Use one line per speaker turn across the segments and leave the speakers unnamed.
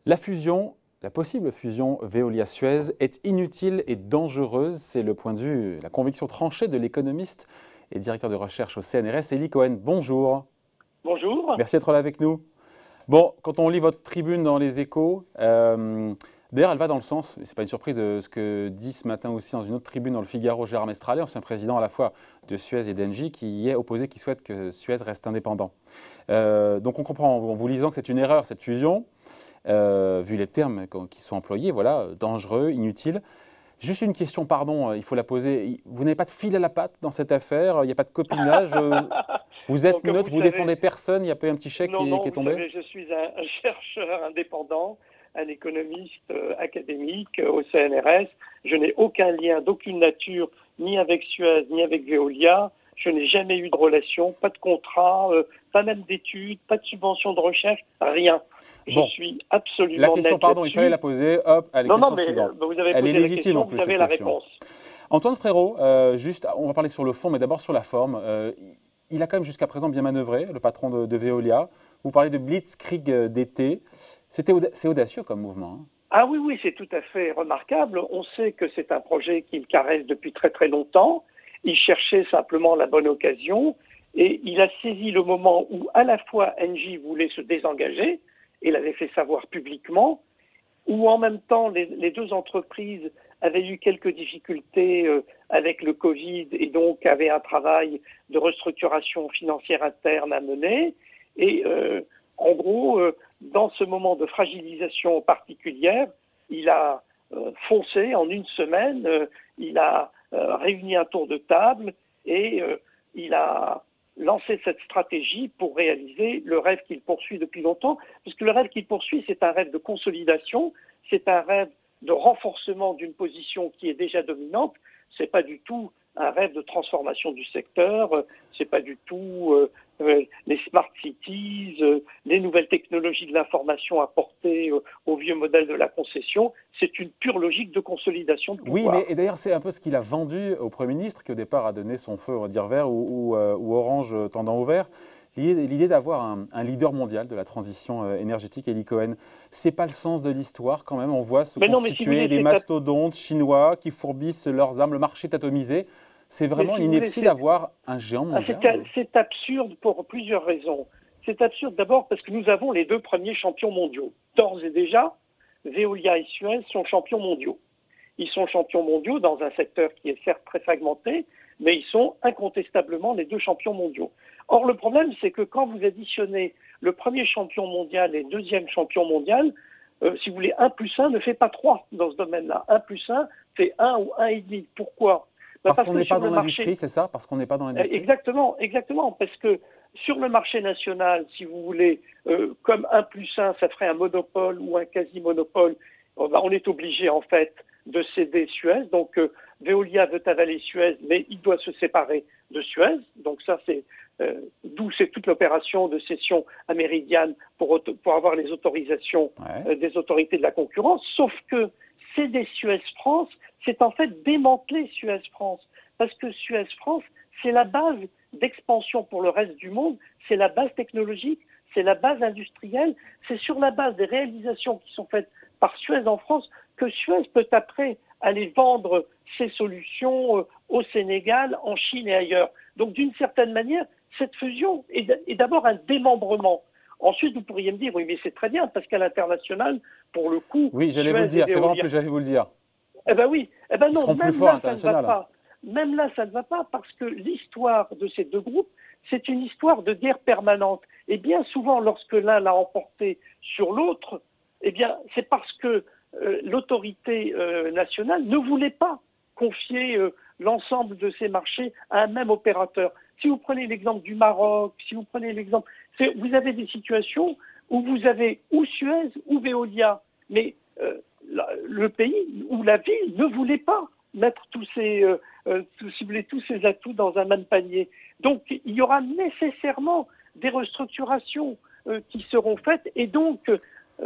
La fusion, la possible fusion Veolia-Suez est inutile et dangereuse. C'est le point de vue, la conviction tranchée de l'économiste et directeur de recherche au CNRS, Eli Cohen. Bonjour.
Bonjour.
Merci d'être là avec nous. Bon, quand on lit votre tribune dans Les Échos, d'ailleurs elle va dans le sens, c'est pas une surprise, de ce que dit ce matin aussi dans une autre tribune dans le Figaro Gérard Mestralet, ancien président à la fois de Suez et d'Engie, qui y est opposé, qui souhaite que Suez reste indépendant. Donc on comprend en vous lisant que c'est une erreur cette fusion. Vu les termes qui sont employés, voilà, dangereux, inutile. Juste une question, pardon, il faut la poser. Vous n'avez pas de fil à la patte dans cette affaire, il n'y a pas de copinage, vous êtes neutre, vous défendez personne, il n'y a pas eu un petit chèque qui est tombé?
Vous savez, je suis un chercheur indépendant, un économiste académique au CNRS. Je n'ai aucun lien d'aucune nature, ni avec Suez, ni avec Veolia. Je n'ai jamais eu de relation, pas de contrat, pas même d'études, pas de subvention de recherche, rien. Je suis absolument
la question,
net
pardon, il
là-dessus.
fallait la poser. Hop, allez, question
mais
suivante.
vous avez
Elle
posé
est
la
légitime
question,
en plus,
vous avez
cette
la
question.
réponse.
Antoine Frérot, juste, on va parler sur le fond, mais d'abord sur la forme. Il a quand même jusqu'à présent bien manœuvré, le patron de Veolia. Vous parlez de blitzkrieg d'été. C'est audacieux comme mouvement. Hein.
Ah oui, c'est tout à fait remarquable. On sait que c'est un projet qu'il caresse depuis très très longtemps. Il cherchait simplement la bonne occasion et il a saisi le moment où à la fois Engie voulait se désengager, et l'avait fait savoir publiquement, où en même temps les deux entreprises avaient eu quelques difficultés avec le Covid et donc avaient un travail de restructuration financière interne à mener. Et en gros, dans ce moment de fragilisation particulière, il a foncé en une semaine, il a réuni un tour de table et il a lancé cette stratégie pour réaliser le rêve qu'il poursuit depuis longtemps, puisque le rêve qu'il poursuit, c'est un rêve de consolidation, c'est un rêve de renforcement d'une position qui est déjà dominante, c'est pas du tout un rêve de transformation du secteur, c'est pas du tout les smart cities, les nouvelles technologies de l'information apportées au vieux modèle de la concession, c'est une pure logique de consolidation de pouvoir.
Oui, mais d'ailleurs c'est un peu ce qu'il a vendu au Premier ministre, qui au départ a donné son feu, on va dire vert ou orange tendant au vert. L'idée d'avoir un leader mondial de la transition énergétique, Eli Cohen, c'est pas le sens de l'histoire quand même. On voit se constituer des mastodontes chinois qui fourbissent leurs armes, le marché est atomisé. C'est vraiment une ineptie d'avoir un géant mondial.
C'est absurde pour plusieurs raisons. C'est absurde d'abord parce que nous avons les deux premiers champions mondiaux. D'ores et déjà, Veolia et Suez sont champions mondiaux. Ils sont champions mondiaux dans un secteur qui est certes très fragmenté, mais ils sont incontestablement les deux champions mondiaux. Or, le problème, c'est que quand vous additionnez le premier champion mondial et le deuxième champion mondial, si vous voulez, 1 + 1 ne fait pas 3 dans ce domaine-là. 1 + 1 fait 1 ou 1,5. Pourquoi ?
Parce qu'on n'est pas dans l'industrie, c'est ça? Parce qu'on n'est pas dans l'industrie.
Exactement. Parce que sur le marché national, si vous voulez, comme 1 + 1, ça ferait un monopole ou un quasi-monopole, on est obligé en fait de céder Suez. Donc Veolia veut avaler Suez, mais il doit se séparer de Suez. Donc ça, d'où c'est toute l'opération de cession à Méridiane pour avoir les autorisations des autorités de la concurrence. Sauf que céder Suez France, c'est en fait démanteler Suez France. Parce que Suez France, c'est la base d'expansion pour le reste du monde, c'est la base technologique, c'est la base industrielle, c'est sur la base des réalisations qui sont faites par Suez en France que Suez peut après aller vendre ses solutions au Sénégal, en Chine et ailleurs. Donc d'une certaine manière, cette fusion est d'abord un démembrement. Ensuite, vous pourriez me dire, oui, mais c'est très bien, parce qu'à l'international, pour le coup...
Oui, j'allais vous le dire, c'est vraiment que j'allais vous le dire.
Eh bien oui, non,
même là, ça ne va pas.
Même là, ça ne va pas, parce que l'histoire de ces deux groupes, c'est une histoire de guerre permanente. Et bien souvent, lorsque l'un l'a emporté sur l'autre, eh bien, c'est parce que l'autorité nationale ne voulait pas confier l'ensemble de ces marchés à un même opérateur. Si vous prenez l'exemple du Maroc, si vous prenez l'exemple... Vous avez des situations où vous avez ou Suez ou Veolia, mais le pays ou la ville ne voulait pas mettre tous ces atouts dans un même panier. Donc il y aura nécessairement des restructurations qui seront faites, et donc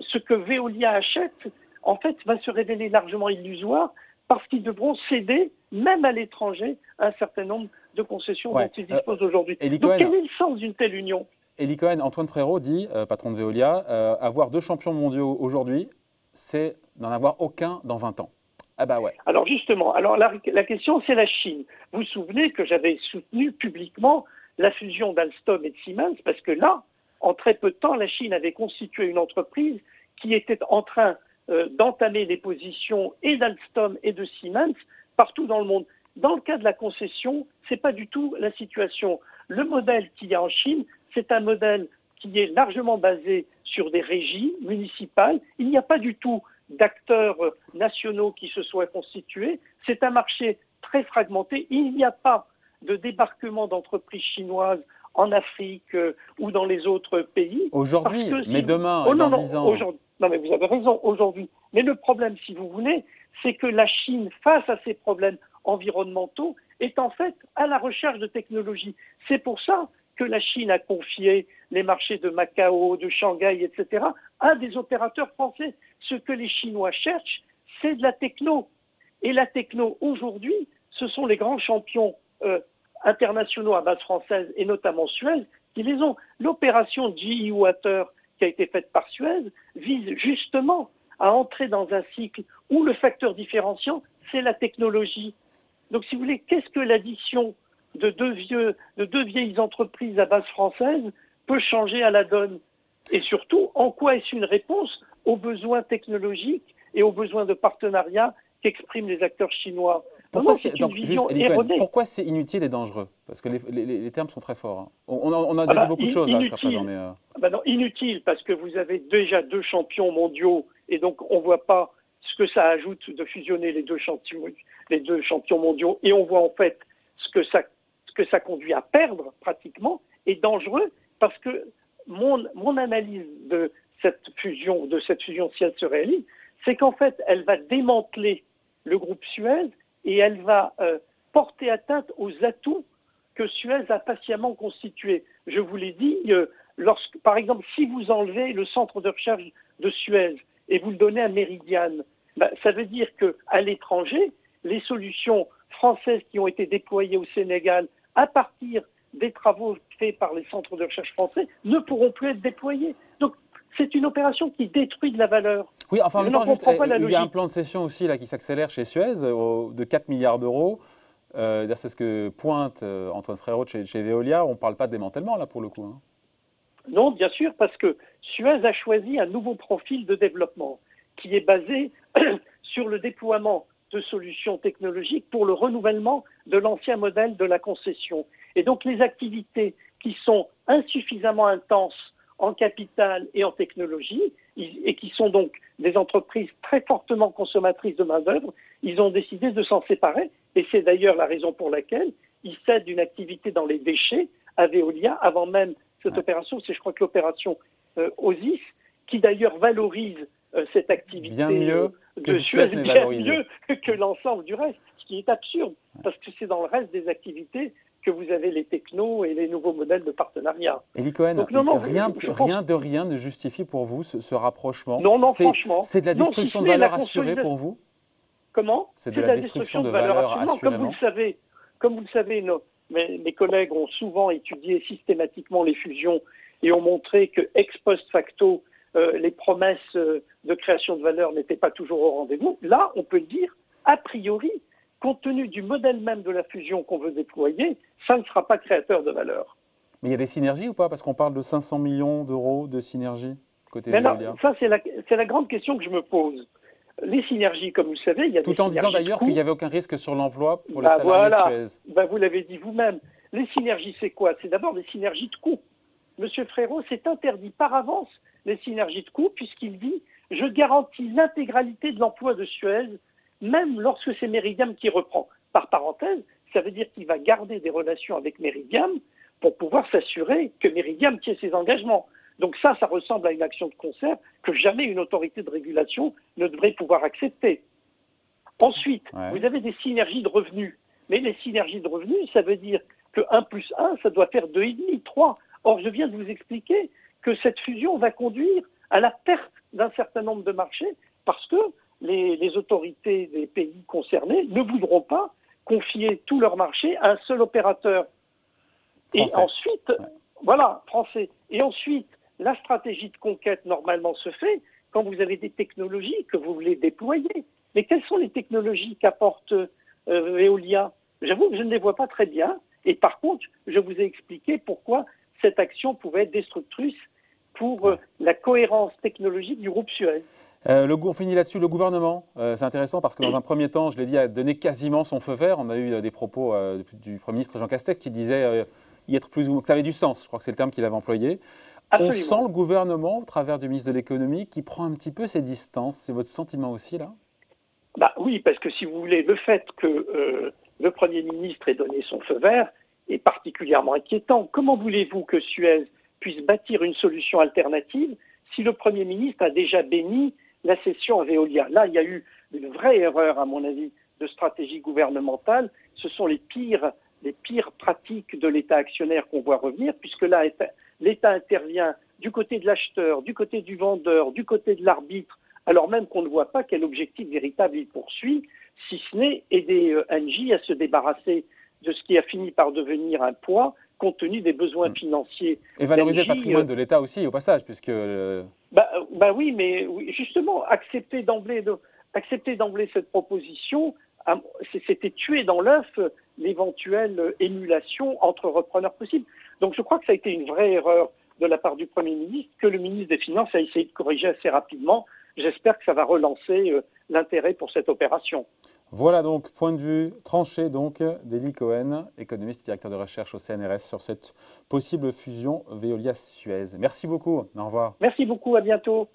ce que Veolia achète, en fait, va se révéler largement illusoire, parce qu'ils devront céder, même à l'étranger, un certain nombre de concessions
Ouais.
dont ils disposent aujourd'hui.
Eli
Donc
Cohen,
quel est le sens d'une telle union?
Eli Cohen, Antoine Frérot dit, patron de Veolia, avoir 2 champions mondiaux aujourd'hui, c'est n'en avoir aucun dans 20 ans. Ah bah ouais.
Alors justement, alors la question c'est la Chine. Vous vous souvenez que j'avais soutenu publiquement la fusion d'Alstom et de Siemens parce que là, en très peu de temps, la Chine avait constitué une entreprise qui était en train d'entamer les positions et d'Alstom et de Siemens partout dans le monde. Dans le cas de la concession, ce n'est pas du tout la situation. Le modèle qu'il y a en Chine, c'est un modèle qui est largement basé sur des régies municipales. Il n'y a pas du tout d'acteurs nationaux qui se soient constitués. C'est un marché très fragmenté. Il n'y a pas de débarquement d'entreprises chinoises en Afrique ou dans les autres pays.
Aujourd'hui, mais demain,
oh,
dans
non,
10 ans.
Non, mais vous avez raison, aujourd'hui. Mais le problème, si vous voulez, c'est que la Chine, face à ces problèmes environnementaux, est en fait à la recherche de technologies. C'est pour ça que la Chine a confié les marchés de Macao, de Shanghai, etc., à des opérateurs français. Ce que les Chinois cherchent, c'est de la techno. Et la techno, aujourd'hui, ce sont les grands champions internationaux à base française, et notamment Suez, qui les ont. L'opération GE Water, qui a été faite par Suez, vise justement à entrer dans un cycle où le facteur différenciant, c'est la technologie. Donc, si vous voulez, qu'est-ce que l'addition de deux vieilles entreprises à base française peut changer à la donne? Et surtout, en quoi est-ce une réponse aux besoins technologiques et aux besoins de partenariat qu'expriment les acteurs chinois?
Pourquoi
c'est une vision erronée.
Pourquoi c'est inutile et dangereux? Parce que les termes sont très forts. Hein. On a dit beaucoup de choses jusqu'à présent. Mais
non, inutile, parce que vous avez déjà 2 champions mondiaux, et donc on ne voit pas ce que ça ajoute de fusionner les deux champions mondiaux, et on voit en fait ce que ça conduit à perdre pratiquement, et dangereux, parce que mon analyse de cette fusion, si elle se réalise, c'est qu'en fait, elle va démanteler le groupe Suez et elle va porter atteinte aux atouts que Suez a patiemment constitués. Je vous l'ai dit, par exemple, si vous enlevez le centre de recherche de Suez et vous le donnez à Meridiam, ça veut dire qu'à l'étranger, les solutions françaises qui ont été déployées au Sénégal à partir des travaux faits par les centres de recherche français ne pourront plus être déployés. Donc, c'est une opération qui détruit de la valeur.
Oui, enfin, en même temps, il y a un plan de cession aussi là, qui s'accélère chez Suez de 4 milliards d'euros. C'est ce que pointe Antoine Frérot chez Veolia. On ne parle pas de démantèlement là pour le coup. Hein.
Non, bien sûr, parce que Suez a choisi un nouveau profil de développement qui est basé sur le déploiement de solutions technologiques pour le renouvellement de l'ancien modèle de la concession. Et donc les activités qui sont insuffisamment intenses en capital et en technologie, et qui sont donc des entreprises très fortement consommatrices de main-d'œuvre, ils ont décidé de s'en séparer. Et c'est d'ailleurs la raison pour laquelle ils cèdent une activité dans les déchets à Veolia avant même cette opération. C'est, je crois, que l'opération OSIS, qui d'ailleurs valorise cette activité
bien mieux
de Suez, bien mieux que l'ensemble du reste, ce qui est absurde, parce que c'est dans le reste des activités que vous avez les technos et les nouveaux modèles de partenariat.
Eli Cohen, rien ne justifie pour vous ce rapprochement.
Non, franchement.
C'est de la destruction de valeur assurée pour vous?
Comment?
C'est de la destruction de valeur assurément.
Comme vous le savez, mes collègues ont souvent étudié systématiquement les fusions et ont montré que ex post facto, les promesses de création de valeur n'étaient pas toujours au rendez-vous. Là, on peut le dire, a priori, compte tenu du modèle même de la fusion qu'on veut déployer, ça ne sera pas créateur de valeur.
Mais il y a des synergies ou pas? Parce qu'on parle de 500 millions d'euros de synergies côté
Veolia. Ça, c'est la grande question que je me pose. Les synergies, comme vous le savez, il y a des synergies.
Tout en disant d'ailleurs qu'il n'y avait aucun risque sur l'emploi pour les salariés Suez.
Vous l'avez dit vous-même. Les synergies, c'est quoi? C'est d'abord des synergies de coûts. Monsieur Frérot s'est interdit par avance les synergies de coûts puisqu'il dit « Je garantis l'intégralité de l'emploi de Suez, même lorsque c'est Meridiam qui reprend. » Par parenthèse, ça veut dire qu'il va garder des relations avec Meridiam pour pouvoir s'assurer que Meridiam tient ses engagements. Donc ça ressemble à une action de concert que jamais une autorité de régulation ne devrait pouvoir accepter. Ensuite, vous avez des synergies de revenus. Mais les synergies de revenus, ça veut dire que 1 plus 1, ça doit faire 2,5, 3. Or, je viens de vous expliquer que cette fusion va conduire à la perte d'un certain nombre de marchés parce que les autorités des pays concernés ne voudront pas confier tout leur marché à un seul opérateur.
Français.
Et ensuite, voilà, français. Et ensuite, la stratégie de conquête, normalement, se fait quand vous avez des technologies que vous voulez déployer. Mais quelles sont les technologies qu'apporte Veolia? J'avoue que je ne les vois pas très bien. Et par contre, je vous ai expliqué pourquoi cette action pouvait être destructrice pour la cohérence technologique du groupe Suez.
On finit là-dessus. Le gouvernement, c'est intéressant parce que dans un premier temps, je l'ai dit, a donné quasiment son feu vert. On a eu des propos du Premier ministre Jean Castex qui disait y être plus ou moins, que ça avait du sens. Je crois que c'est le terme qu'il avait employé.
Absolument.
On sent le gouvernement, au travers du ministre de l'économie, qui prend un petit peu ses distances. C'est votre sentiment aussi, là?
Bah oui, parce que si vous voulez, le fait que le Premier ministre ait donné son feu vert est particulièrement inquiétant. Comment voulez-vous que Suez puisse bâtir une solution alternative si le Premier ministre a déjà béni la cession à Veolia? Là, il y a eu une vraie erreur, à mon avis, de stratégie gouvernementale. Ce sont les pires pratiques de l'État actionnaire qu'on voit revenir, puisque là, l'État intervient du côté de l'acheteur, du côté du vendeur, du côté de l'arbitre, alors même qu'on ne voit pas quel objectif véritable il poursuit, si ce n'est aider Engie à se débarrasser de ce qui a fini par devenir un poids compte tenu des besoins financiers.
Et valoriser le patrimoine de l'État aussi, au passage, puisque...
Oui, mais justement, accepter d'emblée cette proposition, c'était tuer dans l'œuf l'éventuelle émulation entre repreneurs possibles. Donc je crois que ça a été une vraie erreur de la part du Premier ministre, que le ministre des Finances a essayé de corriger assez rapidement. J'espère que ça va relancer l'intérêt pour cette opération.
Voilà donc, point de vue tranché donc d'Élie Cohen, économiste et directeur de recherche au CNRS sur cette possible fusion Veolia-Suez. Merci beaucoup, au revoir.
Merci beaucoup, à bientôt.